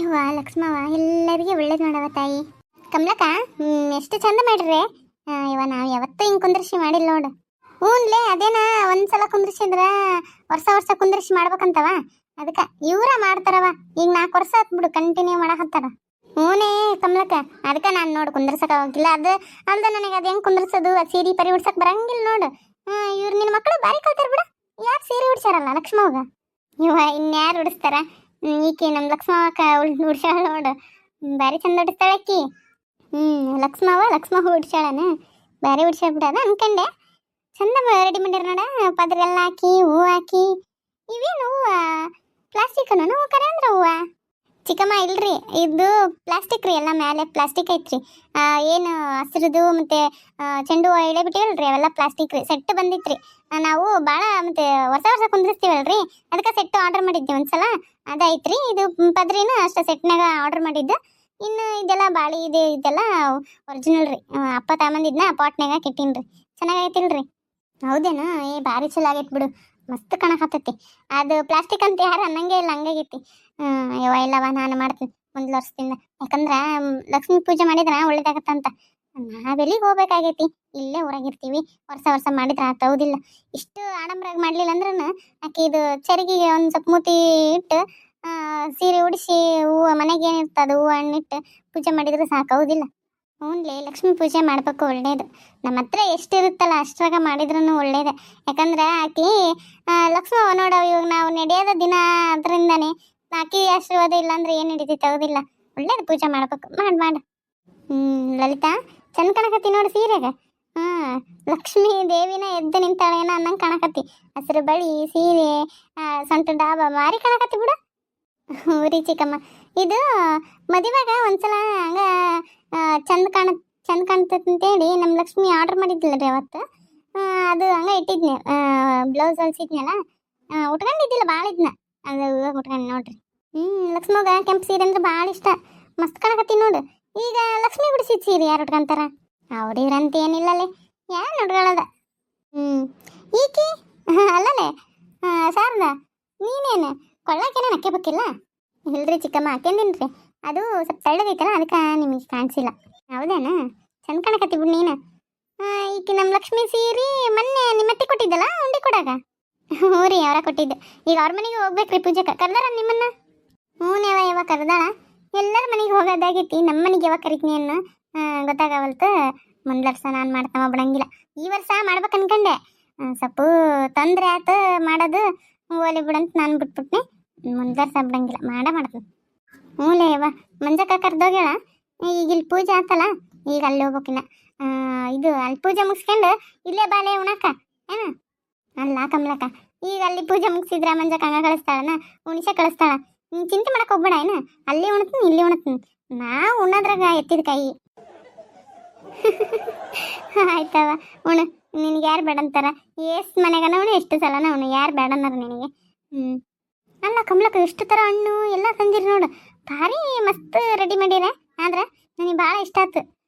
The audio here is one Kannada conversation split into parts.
ಇವ ಲಕ್ಷ್ಮವ್ವ ಎಲ್ಲರಿಗೆ ಒಳ್ಳೇದು ಮಾಡವ ತಾಯಿ. ಕಮಲಕ್ಕ ಎಷ್ಟು ಚಂದ ಮಾಡ್ರಿ. ಇವ ನಾವು ಯಾವತ್ತೂ ಹಿಂಗೆ ಕುಂದ್ರಿಸಿ ಮಾಡಿಲ್ಲ ನೋಡು. ಹ್ಞೂನ್ಲೇ ಅದೇನ ಒಂದ್ಸಲ ಕುಂದ್ರಿಸಿದ್ರ ವರ್ಷ ವರ್ಷ ಕುಂದ್ರಿಸಿ ಮಾಡ್ಬೇಕಂತವ. ಅದಕ್ಕೆ ಇವ್ರ ಮಾಡ್ತಾರವ. ಈಗ 4 ವರ್ಷ ಆತ್ ಬಿಡು ಕಂಟಿನ್ಯೂ ಮಾಡಕತ್ತಾರ. ಹ್ಞೂನೇ ಕಮಲಕ್ಕ, ಅದಕ್ಕೆ ನಾನು ನೋಡು ಕುಂದ್ರಸಕ್ಕೆ ಹೋಗಿಲ್ಲ. ಅದು ಅಲ್ದ ನನಗೆ ಅದು ಹೆಂಗೆ ಕುಂದ್ರಸೋದು ಸೀರೆ ಪರಿ ಉಡ್ಸಕ್ಕೆ ಬರಂಗಿಲ್ಲ ನೋಡು. ಇವ್ರು ನಿನ್ನ ಮಕ್ಕಳು ಬಾರಿ ಕಲ್ತಾರ ಬಿಡು. ಯಾರು ಸೀರೆ ಉಡ್ಸಾರಲ್ಲ ಲಕ್ಷ್ಮವ್ಗ? ಇವ ಇನ್ಯಾರು ಉಡಿಸ್ತಾರ? ಈಕಿ ನಮ್ಮ ಲಕ್ಷ್ಮವ್ವ ಉಡ್ಸಾಳ ನೋಡು. ಬಾರಿ ಚಂದ ಉಡಿಸ್ತಾಳೆ ಆಕಿ. ಲಕ್ಷ್ಮವ್ವ ಉಡ್ಸಾಳನ ಬಾರಿ ಉಡ್ಸಾಳ ಬಿಡೋದ ಅನ್ಕಂಡೆ. ಚಂದ ರೆಡಿ ಮಾಡ್ಯಾರ ನೋಡ. ಪದ್ರೆಲ್ಲ ಹಾಕಿ ಹೂವು ಹಾಕಿ. ಇವೇನು ಹೂವು ಪ್ಲಾಸ್ಟಿಕ್ನು ಹೂವು ಕರೆ ಅಂದ್ರೆ ಹೂವು ಚಿಕ್ಕಮ್ಮ ಇಲ್ರಿ. ಇದು ಪ್ಲಾಸ್ಟಿಕ್ ರೀ, ಎಲ್ಲ ಮೇಲೆ ಪ್ಲಾಸ್ಟಿಕ್ ಐತ್ರಿ. ಏನು ಹಸಿರುದು ಮತ್ತೆ ಚೆಂಡು ಹೂವು ಇಳೆ ಬಿಟ್ಟಿವಲ್ರಿ ಅವೆಲ್ಲ ಪ್ಲಾಸ್ಟಿಕ್ ರೀ. ಸೆಟ್ ಬಂದಿತ್ರಿ. ನಾವು ಭಾಳ ಮತ್ತೆ ವರ್ಷ ವರ್ಷ ಕುಂದಿರ್ಸ್ತೀವಲ್ರಿ, ಅದಕ್ಕೆ ಸೆಟ್ ಆರ್ಡರ್ ಮಾಡಿದ್ದೆ ಒಂದ್ಸಲ. ಅದೈತ್ರಿ. ಇದು ಪದ್ರಿನ ಅಷ್ಟು ಸೆಟ್ನಾಗ ಆರ್ಡರ್ ಮಾಡಿದ್ದು. ಇನ್ನು ಇದೆಲ್ಲ ಬಾಳಿ ಇದೆಲ್ಲ ಒರಿಜಿನಲ್ ರೀ. ಅಪ್ಪ ತಗೊಂಬಂದಿದ್ನ ಪಾಟ್ನಾಗ ಕೆಟ್ಟಿನ್ರಿ. ಚೆನ್ನಾಗೈತಿಲ್ರಿ? ಹೌದೇನು? ಭಾರಿ ಚಲೋ ಆಗೈತೆ ಬಿಡು. ಮಸ್ತ್ ಕಾಣಕತ್ತೈತಿ. ಅದು ಪ್ಲಾಸ್ಟಿಕ್ ಅಂತ ಯಾರು ಅನ್ನಂಗೆ ಇಲ್ಲ, ಹಂಗಾಗೈತಿ. ಯವ್ವ ಇಲ್ಲವ ನಾನು ಮಾಡ್ತೀನಿ ಮುಂದ್ಲ ವರ್ಷದಿಂದ. ಯಾಕಂದ್ರೆ ಲಕ್ಷ್ಮೀ ಪೂಜೆ ಮಾಡಿದ್ರೆ ಒಳ್ಳೇದಾಗತ್ತಂತ. ನಾವೆಲ್ಲಿಗೆ ಹೋಗ್ಬೇಕಾಗೈತಿ? ಇಲ್ಲೇ ಊರಾಗಿರ್ತೀವಿ. ವರ್ಷ ವರ್ಷ ಮಾಡಿದ್ರೆ ಹೌದಿಲ್ಲ. ಇಷ್ಟು ಆಡಂಬರಾಗಿ ಮಾಡ್ಲಿಲ್ಲ ಅಂದ್ರೂ ಆಕೆ ಇದು ಚರಿಗಿಗೆ ಒಂದು ಸ್ವಲ್ಪ ಮೂತಿ ಇಟ್ಟು ಸೀರೆ ಉಡಿಸಿ ಹೂವು ಮನೆಗೆ ಏನಿರ್ತದೆ ಹೂವು ಹಣ್ಣಿಟ್ಟು ಪೂಜೆ ಮಾಡಿದ್ರೆ ಸಾಕು, ಹೌದಿಲ್ಲ? ಹ್ಞೂನ್ಲೇ, ಲಕ್ಷ್ಮೀ ಪೂಜೆ ಮಾಡ್ಬೇಕು, ಒಳ್ಳೇದು. ನಮ್ಮ ಹತ್ರ ಎಷ್ಟಿರುತ್ತಲ್ಲ ಅಷ್ಟ್ರಾಗ ಮಾಡಿದ್ರೂ ಒಳ್ಳೇದೆ. ಯಾಕಂದ್ರೆ ಆಕಿ ಲಕ್ಷ್ಮವ್ವ ನೋಡ, ಇವಾಗ ನಾವು ನಡೆಯೋದ ದಿನ ಅದರಿಂದಾನೆ. ಆಕಿ ಆಶೀರ್ವಾದ ಇಲ್ಲ ಅಂದ್ರೆ ಏನು ಹಿಡಿತೈತೆ, ಹೌದಿಲ್ಲ? ಒಳ್ಳೇದು, ಪೂಜೆ ಮಾಡ್ಬೇಕು. ಮಾಡು. ಲಲಿತಾ, ಚಂದ ಕಾಣಕತ್ತಿ ನೋಡು ಸೀರೆಗೆ. ಲಕ್ಷ್ಮೀ ದೇವಿನ ಎದ್ದು ನಿಂತಾಳೇನ ಅನ್ನಂಗೆ ಕಾಣಕತ್ತಿ. ಹಸಿರು ಬಳಿ ಸೀರೆ, ಸೊಂಟ ಡಾಬ ಮಾರಿ ಕಾಣಕತ್ತಿ ಬಿಡು. ಊರಿ ಚಿಕ್ಕಮ್ಮ, ಇದು ಮದುವೆಗ ಒಂದ್ಸಲ ಹಂಗ ಚಂದ ಕಾಣ್ತೈತೆ ಅಂತೇಳಿ ನಮ್ಮ ಲಕ್ಷ್ಮಿ ಆರ್ಡರ್ ಮಾಡಿದ್ದಿಲ್ಲ ರೀ ಅವತ್ತು. ಅದು ಹಂಗ ಇಟ್ಟಿದ್ನೆ, ಬ್ಲೌಸ್ ಹೊಲ್ಸಿದ್ನಲ್ಲ, ಉಟ್ಕೊಂಡಿದ್ದಿಲ್ಲ ಭಾಳ ಇದ್ನ. ಅದು ಇವಾಗ ಉಟ್ಕೊಂಡು ನೋಡ್ರಿ. ಲಕ್ಷ್ಮವ್ಗ ಕೆಂಪು ಸೀರೆ ಅಂದ್ರೆ ಭಾಳ ಇಷ್ಟ. ಮಸ್ತ್ ಕಾಣಕತ್ತಿ ನೋಡು. ಈಗ ಲಕ್ಷ್ಮಿ ಬಿಡಿಸಿದ ಸೀರೆ ಯಾರು ಉಟ್ಕೊಂತಾರ? ಅವ್ರಿವ್ರಂತ ಏನಿಲ್ಲಲೇ, ಯಾರು ಉಟ್ಕೊಳ್ಳೋದ. ಈಕಿ ಅಲ್ಲಲೇ ಶಾರದಾ, ನೀನೇನು ಕೊಳ್ಳಾಕೇನ ಅಕ್ಕೆ ಬೇಕಿಲ್ಲ? ಇಲ್ರಿ ಚಿಕ್ಕಮ್ಮ, ಹಾಕ್ಯಂದಿನ್ರಿ. ಅದು ಸ್ವಲ್ಪ ತಳ್ಳಗೈತಲ್ಲ, ಅದಕ್ಕೆ ನಿಮಗೆ ಕಾಣಿಸಿಲ್ಲ. ಹೌದೇನ? ಚಂದ ಕಾಣಕತ್ತಿ ಬಿಡು ನೀನು. ಈಕಿ ನಮ್ಮ ಲಕ್ಷ್ಮಿ ಸೀರೆ ಮೊನ್ನೆ ನಿಮ್ಮತ್ತೆ ಕೊಟ್ಟಿದ್ದಲ್ಲ ಉಂಡಿ ಕೊಡಾಗ? ಹ್ಞೂ ರೀ, ಅವರ ಕೊಟ್ಟಿದ್ದು. ಈಗ ಅವ್ರ ಮನೆಗೆ ಹೋಗ್ಬೇಕ್ರಿ ಪೂಜೆಗೆ. ಕರ್ದಾರ ನಿಮ್ಮನ್ನ? ಯಾವಾಗ ಕರ್ದಾಳ? ಎಲ್ಲರ ಮನೆಗೆ ಹೋಗೋದಾಗೈತಿ. ನಮ್ಮ ಮನೆಗೆ ಯಾವಾಗ ಕರಿತೀನಿ ಅನ್ನೋ ಗೊತ್ತಾಗವಲ್ತು. ಮುಂದೆ ವರ್ಷ ನಾನು ಮಾಡ್ತಾವ ಬಿಡಂಗಿಲ್ಲ. ಈ ವರ್ಷ ಮಾಡ್ಬೇಕು ಅನ್ಕಂಡೆ. ಸ್ವಲ್ಪ ತೊಂದರೆ ಆಯ್ತು ಮಾಡೋದು. ಓಲಿ ಬಿಡಂತ ನಾನು ಬಿಟ್ಬಿಟ್ನೆ. ಮುಂದೆ ವರ್ಷ ಬಿಡಂಗಿಲ್ಲ, ಮಾಡ್ತೀನಿ. ಹ್ಞೂಲೇ ಯವ್ವ, ಮಂಜಕ್ಕ ಕರ್ದೋಗ್ಯಾಳ. ಈಗ ಇಲ್ಲಿ ಪೂಜೆ ಆತಲ್ಲ, ಈಗ ಅಲ್ಲಿ ಹೋಗ್ಬೇಕಿನ್ನ. ಇದು ಅಲ್ಲಿ ಪೂಜೆ ಮುಗಿಸ್ಕೊಂಡು ಇಲ್ಲೇ ಬಾಳೆ ಉಣಕ್ಕ ಏನ? ಅಲ್ಲ ಕಮಲಕ್ಕ, ಈಗ ಅಲ್ಲಿ ಪೂಜೆ ಮುಗಿಸಿದ್ರ ಮಂಜಕ್ಕ ಹಂಗ ಕಳಿಸ್ತಾಳನ? ಉಣಿಸೆ ಕಳಿಸ್ತಾಳ. ನೀನು ಚಿಂತೆ ಮಾಡಕ್ಕೆ ಹೋಗ್ಬೇಡ ಏನ. ಅಲ್ಲಿ ಉಣ್ತೀನಿ ಇಲ್ಲಿ ಉಣ್ತೀನಿ. ನಾವು ಉಣ್ಣೋದ್ರಾಗ ಎತ್ತಿದ ಕೈ. ಆಯ್ತವ ಉಣು. ನಿನಗೆ ಯಾರು ಬೇಡ ಅಂತಾರ? ಎಷ್ಟು ಮನೆಗನ ಉಣು, ಎಷ್ಟು ಸಲನ ಉಣು. ಯಾರು ಬೇಡ ಅನ್ನಾರ ನಿನಗೆ? ಅಲ್ಲ ಕಮಲಕ್ಕ, ಎಷ್ಟು ಥರ ಹಣ್ಣು ಎಲ್ಲ ತಂದಿರಿ ನೋಡು. ಭಾರಿ ಮಸ್ತ್ ರೆಡಿ ಮಾಡಿರ. ಆದ್ರೆ ನನಗೆ ಭಾಳ ಇಷ್ಟ ಆಯ್ತು.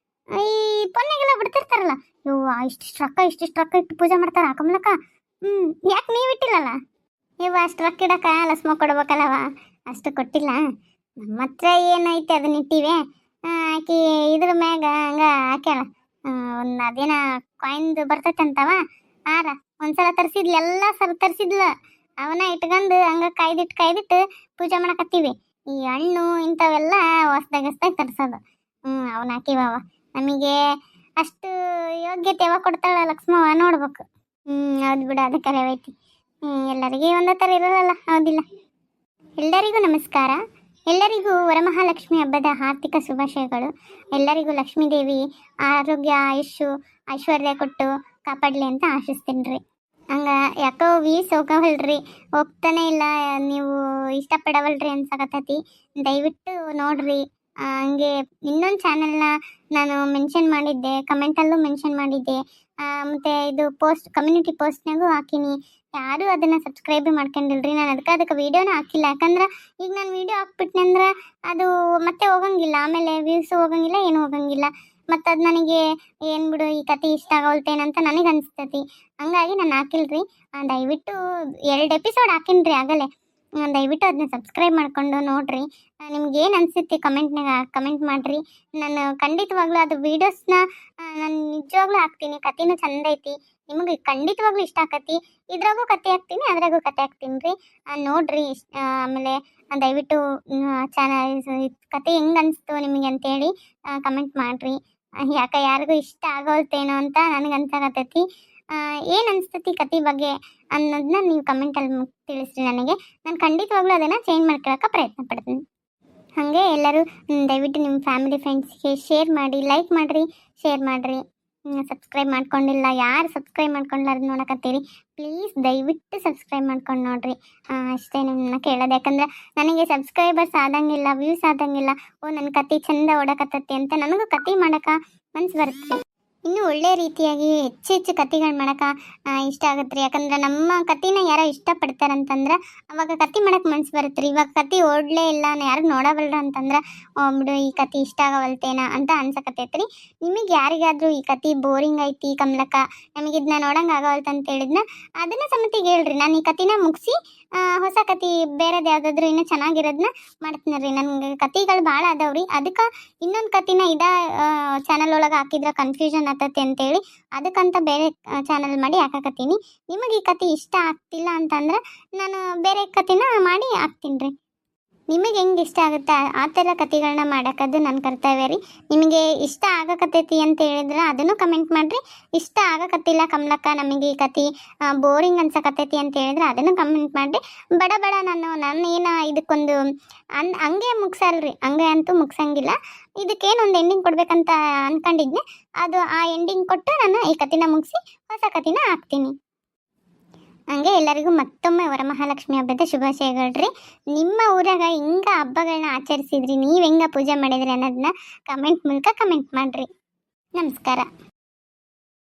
ಈ ಪೊನ್ನೆಗೆಲ್ಲ ಬಿಡ್ತಿರ್ತಾರಲ್ಲ, ಇವ್ವ ಇಷ್ಟಿಷ್ಟು ರೊಕ್ಕ ಇಟ್ಟು ಪೂಜೆ ಮಾಡ್ತಾರ ಕಮಲಕ್ಕ. ಯಾಕೆ ನೀವು ಇಟ್ಟಿಲ್ಲಲ್ಲ? ಇವ್ವ ಅಷ್ಟು ರೊಕ್ಕ ಇಡಕ್ಕ ಲಸ್ಮ ಕೊಡ್ಬೇಕಲ್ಲವ, ಅಷ್ಟು ಕೊಟ್ಟಿಲ್ಲ. ನಮ್ಮ ಹತ್ರ ಏನೈತೆ ಅದನ್ನ ಇಟ್ಟಿವೆ. ಆಕಿ ಇದ್ರ ಮ್ಯಾಗ ಹಂಗ ಹಾಕ್ಯಾಳ. ಒಂದು ಅದೇನ ಕಾಯಿನ್ದು ಬರ್ತೈತಂತವ ಆರ. ಒಂದ್ಸಲ ತರಿಸಿದ್ಲು, ಎಲ್ಲ ತರಿಸಿದ್ಲು. ಅವನ್ನ ಇಟ್ಕೊಂಡು ಹಂಗ ಕಾಯ್ದಿಟ್ಟು ಪೂಜೆ ಮಾಡಕತ್ತೀವಿ. ಈ ಹಣ್ಣು ಇಂಥವೆಲ್ಲ ಹೊಸ್ದಾಗ ತರಿಸೋದು. ಅವನ್ನ ಹಾಕಿವವ. ನಮಗೆ ಅಷ್ಟು ಯೋಗ್ಯತೆ ಯಾವಾಗ ಕೊಡ್ತಾಳ ಲಕ್ಷ್ಮವ್ವ ನೋಡ್ಬೇಕು. ಹೌದು ಬಿಡು, ಅದು ಕರೆವೈತಿ. ಎಲ್ಲರಿಗೂ ಒಂದೇ ಥರ ಇರೋಲ್ಲ, ಹೌದಿಲ್ಲ? ಎಲ್ಲರಿಗೂ ನಮಸ್ಕಾರ. ಎಲ್ಲರಿಗೂ ವರಮಹಾಲಕ್ಷ್ಮಿ ಹಬ್ಬದ ಆರ್ಥಿಕ ಶುಭಾಶಯಗಳು. ಎಲ್ಲರಿಗೂ ಲಕ್ಷ್ಮೀ ದೇವಿ ಆರೋಗ್ಯ ಆಯುಷ್ಯು ಐಶ್ವರ್ಯ ಕೊಟ್ಟು ಕಾಪಾಡಲಿ ಅಂತ ಆಶಿಸ್ತೀನಿ ರೀ. ಹಂಗ ಯಾಕೋ ವೀಸ್ ಹೋಗವಲ್ರಿ, ಹೋಗ್ತಾನೆ ಇಲ್ಲ. ನೀವು ಇಷ್ಟಪಡವಲ್ರಿ ಅನ್ಸಕತ್ತೈತಿ. ದಯವಿಟ್ಟು ನೋಡ್ರಿ. ಹಂಗೆ ಇನ್ನೊಂದು ಚಾನೆಲ್ನ ನಾನು ಮೆನ್ಷನ್ ಮಾಡಿದ್ದೆ, ಕಮೆಂಟಲ್ಲೂ ಮೆನ್ಷನ್ ಮಾಡಿದ್ದೆ. ಮತ್ತು ಇದು ಕಮ್ಯುನಿಟಿ ಪೋಸ್ಟ್ನಾಗೂ ಹಾಕಿನಿ. ಯಾರೂ ಅದನ್ನು ಸಬ್ಸ್ಕ್ರೈಬ್ ಮಾಡ್ಕೊಂಡಿಲ್ರಿ. ನಾನು ಅದಕ್ಕೆ ವೀಡಿಯೋನ ಹಾಕಿಲ್ಲ. ಯಾಕಂದ್ರೆ ಈಗ ನಾನು ವೀಡಿಯೋ ಹಾಕ್ಬಿಟ್ನೆ ಅಂದ್ರೆ ಅದು ಮತ್ತೆ ಹೋಗಂಗಿಲ್ಲ. ಆಮೇಲೆ ವ್ಯೂಸ್ ಹೋಗಂಗಿಲ್ಲ, ಏನು ಹೋಗಂಗಿಲ್ಲ. ಮತ್ತು ಅದು ನನಗೆ ಏನು ಬಿಡು ಈ ಕತೆ ಇಷ್ಟ ಆಗವಲ್ತೇನಂತ ನನಗೆ ಅನಿಸ್ತೈತಿ. ಹಂಗಾಗಿ ನಾನು ಹಾಕಿಲ್ರಿ. ದಯವಿಟ್ಟು 2 ಎಪಿಸೋಡ್ ಹಾಕಿನ್ರಿ ಆಗಲೇ. ದಯವಿಟ್ಟು ಅದನ್ನ ಸಬ್ಸ್ಕ್ರೈಬ್ ಮಾಡ್ಕೊಂಡು ನೋಡ್ರಿ. ನಿಮ್ಗೆ ಏನು ಅನಿಸುತ್ತೆ ಕಮೆಂಟ್ನಾಗ ಕಮೆಂಟ್ ಮಾಡಿರಿ. ನಾನು ಖಂಡಿತವಾಗ್ಲೂ ಅದು ವೀಡಿಯೋಸ್ನ ನಾನು ನಿಜವಾಗ್ಲೂ ಹಾಕ್ತೀನಿ. ಕತೆನೂ ಚಂದ ಐತಿ, ನಿಮಗೆ ಖಂಡಿತವಾಗ್ಲೂ ಇಷ್ಟ ಆಕತಿ. ಇದ್ರಾಗೂ ಕತೆ ಹಾಕ್ತೀನಿ, ಅದ್ರಾಗೂ ಕತೆ ಹಾಕ್ತೀನಿ ರೀ. ನೋಡ್ರಿ. ಆಮೇಲೆ ದಯವಿಟ್ಟು ಕತೆ ಹೆಂಗೆ ಅನಿಸ್ತು ನಿಮಗೆ ಅಂತೇಳಿ ಕಮೆಂಟ್ ಮಾಡಿರಿ. ಯಾಕೆ ಯಾರಿಗೂ ಇಷ್ಟ ಆಗೋಲ್ತೇನೋ ಅಂತ ನನಗೆ ಅನ್ಸಾಕತ್ತೈತಿ. ಏನು ಅನಿಸ್ತತಿ ಕತೆ ಬಗ್ಗೆ ಅನ್ನೋದನ್ನ ನೀವು ಕಮೆಂಟಲ್ಲಿ ತಿಳಿಸ್ರಿ ನನಗೆ. ನಾನು ಖಂಡಿತವಾಗ್ಲೂ ಅದನ್ನು ಚೇಂಜ್ ಮಾಡ್ಕೊಳ್ಳೋಕೆ ಪ್ರಯತ್ನ ಪಡ್ತೀನಿ. ಹಾಗೆ ಎಲ್ಲರೂ ದಯವಿಟ್ಟು ನಿಮ್ಮ ಫ್ಯಾಮಿಲಿ ಫ್ರೆಂಡ್ಸ್ಗೆ ಶೇರ್ ಮಾಡಿ, ಲೈಕ್ ಮಾಡಿರಿ, ಶೇರ್ ಮಾಡಿರಿ. ಸಬ್ಸ್ಕ್ರೈಬ್ ಮಾಡ್ಕೊಂಡಿಲ್ಲ, ಯಾರು ಸಬ್ಸ್ಕ್ರೈಬ್ ಮಾಡ್ಕೊಂಡ್ಲಾರ್ದು ನೋಡಕತ್ತೀರಿ, ಪ್ಲೀಸ್ ದಯವಿಟ್ಟು ಸಬ್ಸ್ಕ್ರೈಬ್ ಮಾಡ್ಕೊಂಡು ನೋಡಿರಿ. ಅಷ್ಟೇ ನಿಮ್ಮನ್ನ ಕೇಳೋದು. ಯಾಕಂದ್ರೆ ನನಗೆ ಸಬ್ಸ್ಕ್ರೈಬರ್ಸ್ ಆದಂಗಿಲ್ಲ, ವ್ಯೂಸ್ ಆದಂಗಿಲ್ಲ. ನನ್ನ ಕತೆ ಚಂದ ಓಡಕತ್ತತಿ ಅಂತ ನನಗೂ ಕತೆ ಮಾಡೋಕೆ ಮನ್ಸು ಬರುತ್ತೆ. ಇನ್ನೂ ಒಳ್ಳೆ ರೀತಿಯಾಗಿ ಹೆಚ್ಚು ಕತೆಗಳು ಮಾಡೋಕೆ ಇಷ್ಟ ಆಗುತ್ತೆ ರೀ. ಯಾಕಂದ್ರೆ ನಮ್ಮ ಕತೆನ ಯಾರೋ ಇಷ್ಟಪಡ್ತಾರಂತಂದ್ರೆ ಅವಾಗ ಕತೆ ಮಾಡೋಕೆ ಮನ್ಸು ಬರುತ್ತೆ ರೀ. ಇವಾಗ ಕತೆ ಓಡಲೇ ಇಲ್ಲ, ಯಾರು ನೋಡವಲ್ರ ಅಂತಂದ್ರೆ ಬಿಡು ಈ ಕತೆ ಇಷ್ಟ ಆಗವಲ್ತೇನ ಅಂತ ಅನ್ಸಕತ್ತೈತೆ ರೀ. ನಿಮಗೆ ಯಾರಿಗಾದರೂ ಈ ಕತೆ ಬೋರಿಂಗ್ ಐತಿ ಕಮಲಕ್ಕ, ನಮಗೆ ಇದನ್ನ ನೋಡಂಗೆ ಆಗವಲ್ತ ಅಂತ ಹೇಳಿದ್ನ ಅದನ್ನ ಸಮಿತಿಗೆ ಹೇಳ್ರಿ. ನಾನು ಈ ಕತೆನ ಮುಗಿಸಿ ಹೊಸ ಕತೆ ಬೇರೆದು ಯಾವುದಾದ್ರೂ ಇನ್ನೂ ಚೆನ್ನಾಗಿರೋದನ್ನ ಮಾಡ್ತೀನಿ ರೀ. ನನಗೆ ಕತೆಗಳು ಭಾಳ ಅದಾವ್ರಿ. ಅದಕ್ಕೆ ಇನ್ನೊಂದು ಕತೆನ ಚಾನಲ್ ಒಳಗೆ ಹಾಕಿದ್ರೆ ಕನ್ಫ್ಯೂಷನ್ ಆಗ್ತೈತಿ ಅಂತೇಳಿ ಅದಕ್ಕಂತ ಬೇರೆ ಚಾನಲ್ ಮಾಡಿ ಹಾಕಕತ್ತೀನಿ. ನಿಮಗೆ ಈ ಕತೆ ಇಷ್ಟ ಆಗ್ತಿಲ್ಲ ಅಂತಂದ್ರೆ ನಾನು ಬೇರೆ ಕತೆನ ಮಾಡಿ ಹಾಕ್ತೀನಿ ರೀ. ನಿಮಗೆ ಹೆಂಗೆ ಇಷ್ಟ ಆಗುತ್ತೆ ಆ ಥರ ಕತೆಗಳನ್ನ ಮಾಡೋಕ್ಕದು ನನ್ನ ಕರ್ತವ್ಯ ರೀ. ನಿಮಗೆ ಇಷ್ಟ ಆಗಕತ್ತೈತಿ ಅಂತ ಹೇಳಿದ್ರೆ ಅದನ್ನು ಕಮೆಂಟ್ ಮಾಡಿರಿ. ಇಷ್ಟ ಆಗಕತ್ತಿಲ್ಲ ಕಮಲಕ್ಕ, ನಮಗೆ ಈ ಕತೆ ಬೋರಿಂಗ್ ಅನ್ಸಕತ್ತೈತಿ ಅಂತ ಹೇಳಿದ್ರೆ ಅದನ್ನು ಕಮೆಂಟ್ ಮಾಡಿರಿ. ಬಡ ನಾನೇನು ಇದಕ್ಕೊಂದು ಹಂಗೆ ಮುಗಿಸಲ್ರಿ, ಹಂಗೆ ಅಂತೂ ಮುಗಿಸಂಗಿಲ್ಲ. ಇದಕ್ಕೇನೊಂದು ಎಂಡಿಂಗ್ ಕೊಡ್ಬೇಕಂತ ಅಂದ್ಕೊಂಡಿದ್ನೆ, ಅದು ಆ ಎಂಡಿಂಗ್ ಕೊಟ್ಟು ನಾನು ಈ ಕತೆನ ಮುಗಿಸಿ ಹೊಸ ಕತೆನ ಹಾಕ್ತೀನಿ. ಹಂಗೆ ಎಲ್ಲರಿಗೂ ಮತ್ತೊಮ್ಮೆ ವರಮಹಾಲಕ್ಷ್ಮಿ ಹಬ್ಬದ ಶುಭಾಶಯಗಳ್ರಿ. ನಿಮ್ಮ ಊರಾಗ ಹಿಂಗೆ ಹಬ್ಬಗಳನ್ನ ಆಚರಿಸಿದ್ರಿ, ನೀವು ಹೆಂಗೆ ಪೂಜೆ ಮಾಡಿದ್ರಿ ಅನ್ನೋದನ್ನ ಕಮೆಂಟ್ ಮೂಲಕ ಕಮೆಂಟ್ ಮಾಡಿರಿ. ನಮಸ್ಕಾರ.